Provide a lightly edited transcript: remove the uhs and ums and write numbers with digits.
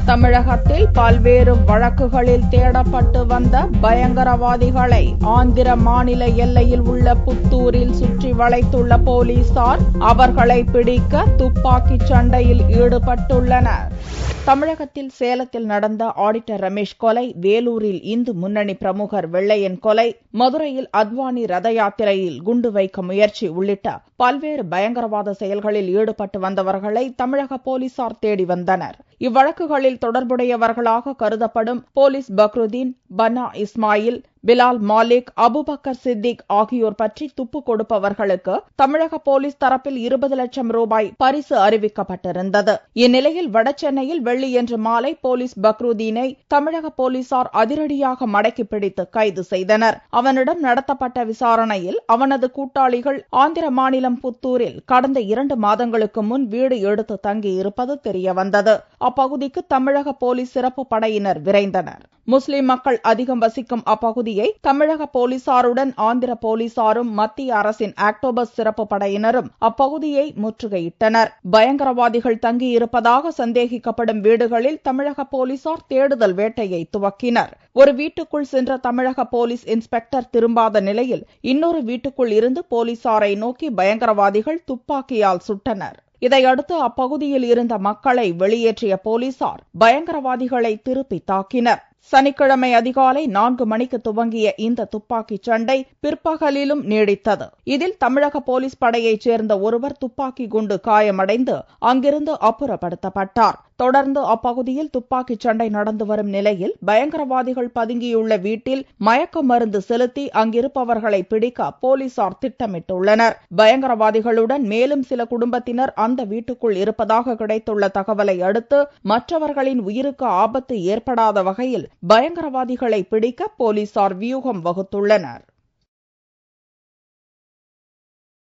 தமிழகத்தில் பல்வேறு வழக்குகளில் தேடப்பட்டு வந்த பயங்கரவாதிகளை ஆந்திர மாநில எல்லையில் உள்ள புத்தூரில் சுற்றி வளைத்துள்ள போலீசார் அவர்களை பிடிக்க துப்பாக்கிச் சண்டையில் ஈடுபட்டுள்ளனர். தமிழகத்தில் சேலத்தில் நடந்த ஆடிட்டர் ரமேஷ் கொலை, வேலூரில் இந்து முன்னணி பிரமுகர் வெள்ளையன் கொலை, மதுரையில் அத்வானி ரத யாத்திரையில் குண்டு வைக்க முயற்சி உள்ளிட்ட பல்வேறு பயங்கரவாத செயல்களில் ஈடுபட்டு வந்தவர்களை தமிழக போலீசார் தேடி வந்தனர். இவ்வழக்குகளில் தொடர்புடையவர்களாக கருதப்படும் போலீஸ் பக்ருதீன், பன்னா இஸ்மாயில், பிலால் மாலிக், அபுபக்கர் சித்திக் ஆகியோர் பற்றி துப்பு கொடுப்பவர்களுக்கு தமிழக போலீஸ் தரப்பில் 20 லட்சம் ரூபாய் பரிசு அறிவிக்கப்பட்டிருந்தது. இந்நிலையில் வடசென்னையில் வெள்ளியன்று மாலை போலீஸ் பக்ருதீனை தமிழக போலீசார் அதிரடியாக மடக்கி பிடித்து கைது செய்தனர். அவனிடம் நடத்தப்பட்ட விசாரணையில் அவனது கூட்டாளிகள் ஆந்திர மாநிலம் புத்தூரில் கடந்த 2 மாதங்களுக்கு முன் வீடு எடுத்து தங்கியிருப்பது தெரியவந்தது. அப்பகுதிக்கு தமிழக போலீஸ் சிறப்பு படையினர் விரைந்தனர். முஸ்லிம் மக்கள் அதிகம் வசிக்கும் அப்பகுதியை தமிழக போலீசாருடன் ஆந்திர போலீசாரும் மத்திய அரசின் ஆக்டோபஸ் சிறப்பு படையினரும் அப்பகுதியை முற்றுகையிட்டனர். பயங்கரவாதிகள் தங்கியிருப்பதாக சந்தேகிக்கப்படும் வீடுகளில் தமிழக போலீசார் தேடுதல் வேட்டையை துவக்கினர். ஒரு வீட்டுக்குள் சென்ற தமிழக போலீஸ் இன்ஸ்பெக்டர் திரும்பாத நிலையில் இன்னொரு வீட்டுக்குள் இருந்து போலீசாரை நோக்கி பயங்கரவாதிகள் துப்பாக்கியால் சுட்டனர். இதையடுத்து அப்பகுதியில் இருந்த மக்களை வெளியேற்றிய போலீசார் பயங்கரவாதிகளை திருப்பி தாக்கினர். சனிக்கிழமை அதிகாலை 4 மணிக்கு துவங்கிய இந்த துப்பாக்கிச் சண்டை பிற்பகலிலும் நீடித்தது. இதில் தமிழக போலீஸ் படையைச் சேர்ந்த ஒருவர் துப்பாக்கி குண்டு காயமடைந்து அங்கிருந்து அப்புறப்படுத்தப்பட்டார். தொடர்ந்து அப்பகுதியில் துப்பாக்கிச் சண்டை நடந்து வரும் நிலையில் பயங்கரவாதிகள் பதுங்கியுள்ள வீட்டில் மயக்க மருந்து செலுத்தி அங்கிருப்பவர்களை பிடிக்க போலீசார் திட்டமிட்டுள்ளனர். பயங்கரவாதிகளுடன் மேலும் சில குடும்பத்தினர் அந்த வீட்டுக்குள் இருப்பதாக கிடைத்துள்ள தகவலை அடுத்து மற்றவர்களின் உயிருக்கு ஆபத்து ஏற்படாத வகையில் பயங்கரவாதிகளை பிடிக்க போலீசார் வியூகம் வகுத்துள்ளனர்.